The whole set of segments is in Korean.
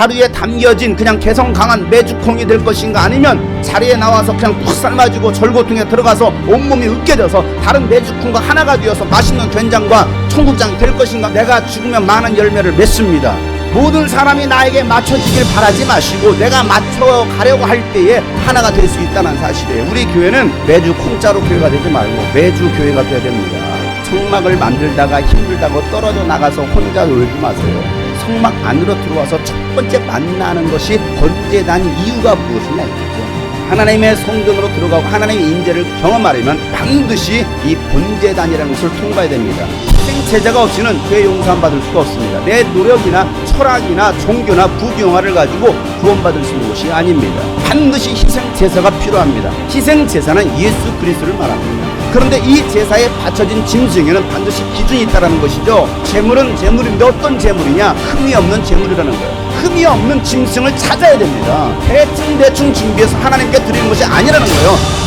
자루에 담겨진 그냥 개성 강한 메주콩이 될 것인가, 아니면 자리에 나와서 그냥 푹 삶아지고 절고통에 들어가서 온몸이 으깨져서 다른 메주콩과 하나가 되어서 맛있는 된장과 청국장이 될 것인가. 내가 죽으면 많은 열매를 맺습니다. 모든 사람이 나에게 맞춰지길 바라지 마시고 내가 맞춰가려고 할 때에 하나가 될 수 있다는 사실이에요. 우리 교회는 매주 공짜로 교회가 되지 말고 매주 교회가 돼야 됩니다. 성막을 만들다가 힘들다고 떨어져 나가서 혼자 놀지 마세요. 성막 안으로 들어와서 첫 번째 만나는 것이 번제단 이유가 무엇이냐 이거죠. 하나님의 성전으로 들어가고 하나님의 임재를 경험하려면 반드시 이 번제단이라는 것을 통과해야 됩니다. 희생제자가 없이는 죄 용서함 받을 수가 없습니다. 내 노력이나 철학이나 종교나 부귀영화를 가지고 구원받을 수 있는 것이 아닙니다. 반드시 희생제사가 필요합니다. 희생제사는 예수 그리스도를 말합니다. 그런데 이 제사에 바쳐진 짐승에는 반드시 기준이 있다는 것이죠. 제물은 제물인데 어떤 제물이냐? 흠이 없는 제물이라는 거예요. 흠이 없는 짐승을 찾아야 됩니다. 대충 준비해서 하나님께 드리는 것이 아니라는 거예요.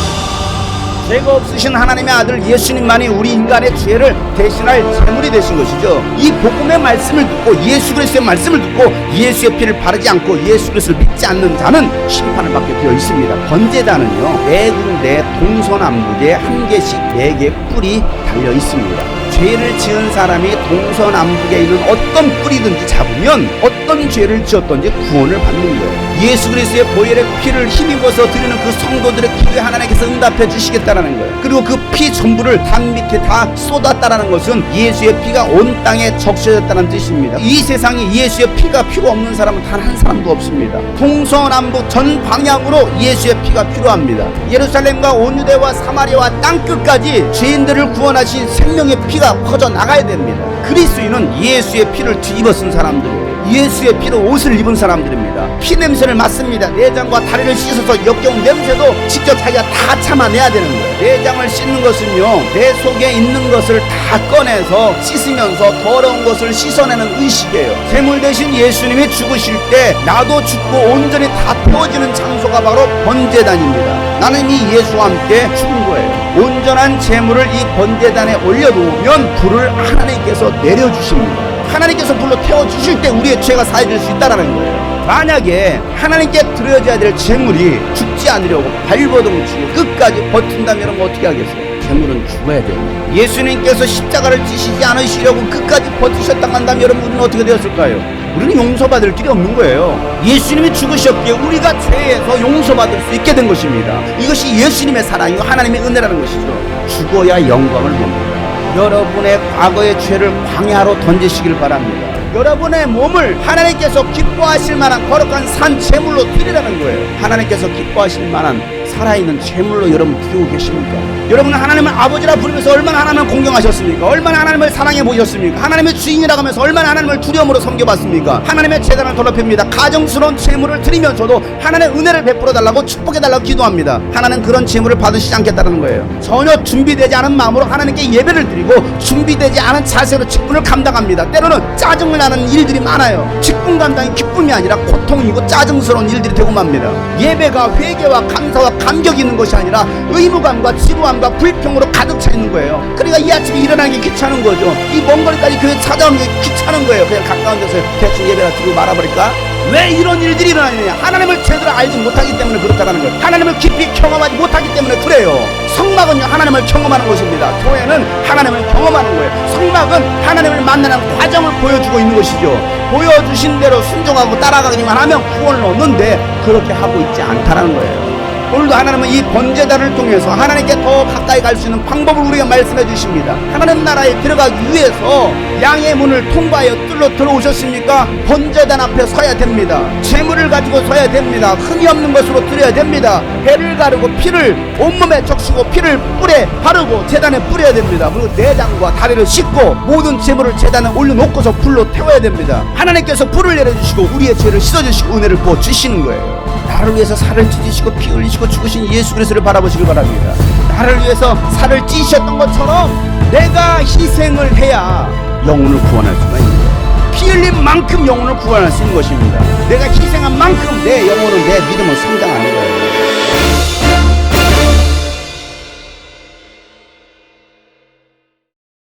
죄가 없으신 하나님의 아들 예수님만이 우리 인간의 죄를 대신할 제물이 되신 것이죠. 이 복음의 말씀을 듣고 예수 그리스도의 말씀을 듣고 예수의 피를 바르지 않고 예수 그리스도를 믿지 않는 자는 심판을 받게 되어 있습니다. 번제단은요, 네 군데 동서남북에 한 개씩 4개 뿔이 달려 있습니다. 죄를 지은 사람이 동서남북에 있는 어떤 뿔이든지 잡으면 어떤 죄를 지었든지 구원을 받는 거예요. 예수 그리스도의 보혈의 피를 힘입어서 드리는 그 성도들의 기도에 하나님께서 응답해 주시겠다라는 거예요. 그리고 그 피 전부를 담 밑에 다 쏟았다라는 것은 예수의 피가 온 땅에 적셔졌다는 뜻입니다. 이 세상에 예수의 피가 필요 없는 사람은 단 한 사람도 없습니다. 동서남북 전 방향으로 예수의 피가 필요합니다. 예루살렘과 온유대와 사마리아와 땅끝까지 죄인들을 구원하신 생명의 피가 퍼져나가야 됩니다. 그리스도인은 예수의 피를 뒤집어 쓴 사람들이에요. 예수의 피로 옷을 입은 사람들입니다. 피 냄새를 맡습니다. 내장과 다리를 씻어서 역겨운 냄새도 직접 자기가 다 참아내야 되는 거예요. 내장을 씻는 것은요, 내 속에 있는 것을 다 꺼내서 씻으면서 더러운 것을 씻어내는 의식이에요. 제물 대신 예수님이 죽으실 때 나도 죽고 온전히 다 태워지는 장소가 바로 번제단입니다. 나는 이 예수와 함께 죽은 거예요. 온전한 제물을 이 번제단에 올려놓으면 불을 하나님께서 내려주십니다. 하나님께서 불로 태워주실 때 우리의 죄가 사해질 수 있다는 거예요. 만약에 하나님께 드려져야 될 제물이 죽지 않으려고 발버둥치고 끝까지 버틴다면 여러분 어떻게 하겠어요? 제물은 죽어야 돼요. 예수님께서 십자가를 지시지 않으시려고 끝까지 버티셨다고 한다면 여러분 우리는 어떻게 되었을까요? 우리는 용서받을 길이 없는 거예요. 예수님이 죽으셨기에 우리가 죄에서 용서받을 수 있게 된 것입니다. 이것이 예수님의 사랑이고 하나님의 은혜라는 것이죠. 죽어야 영광을 봅니다. 여러분의 과거의 죄를 광야로 던지시길 바랍니다. 여러분의 몸을 하나님께서 기뻐하실 만한 거룩한 산 제물로 드리라는 거예요. 하나님께서 기뻐하실 만한 살아있는 제물로 여러분 드리고 계십니까? 여러분은 하나님을 아버지라 부르면서 얼마나 하나님을 공경하셨습니까? 얼마나 하나님을 사랑해 보셨습니까? 하나님의 주인이라고 하면서 얼마나 하나님을 두려움으로 섬겨봤습니까? 하나님의 재단을 더럽힙니다. 가정스러운 제물을 드리면서도 하나님의 은혜를 베풀어 달라고 축복해 달라고 기도합니다. 하나님 그런 제물을 받으시지 않겠다는 거예요. 전혀 준비되지 않은 마음으로 하나님께 예배를 드리고 준비되지 않은 자세로 직분을 감당합니다. 때로는 짜증을 나는 일들이 많아요. 직분 감당이 기쁨이 아니라 고통이고 짜증스러운 일들이 되고 맙니다. 예배가 회개와 감사와 감격이 있는 것이 아니라 의무감과 지루함과 불평으로 가득 차 있는 거예요. 그러니까 이 아침에 일어나기 귀찮은 거죠. 이 먼 거리까지 교회 찾아오는 게 귀찮은 거예요. 그냥 가까운 데서 대충 예배나 드리고 말아버릴까? 왜 이런 일들이 일어나느냐? 하나님을 제대로 알지 못하기 때문에 그렇다는 거예요. 하나님을 깊이 경험하지 못하기 때문에 그래요. 성막은요, 하나님을 경험하는 것입니다. 교회는 하나님을 경험하는 거예요. 성막은 하나님을 만나는 과정을 보여주고 있는 것이죠. 보여주신 대로 순종하고 따라가기만 하면 구원을 얻는데 그렇게 하고 있지 않다는 거예요. 오늘도 하나님은 이 번제단을 통해서 하나님께 더 가까이 갈 수 있는 방법을 우리에게 말씀해 주십니다. 하나님 나라에 들어가기 위해서 양의 문을 통과하여 뚫러 들어오셨습니까? 번제단 앞에 서야 됩니다. 재물을 가지고 서야 됩니다. 흠이 없는 것으로 드려야 됩니다. 배를 가르고 피를 온몸에 적시고 피를 뿔에 바르고 제단에 뿌려야 됩니다. 그리고 내장과 다리를 씻고 모든 재물을 제단에 올려놓고서 불로 태워야 됩니다. 하나님께서 불을 내려주시고 우리의 죄를 씻어주시고 은혜를 부어주시는 거예요. 나를 위해서 살을 찢으시고 피 흘리시고 죽으신 예수 그리스도를 바라보시길 바랍니다. 나를 위해서 살을 찢으셨던 것처럼 내가 희생을 해야 영혼을 구원할 수가 있는 거예요. 피 흘린 만큼 영혼을 구원할 수 있는 것입니다. 내가 희생한 만큼 내 영혼은 내 믿음은 성장하는 거예요.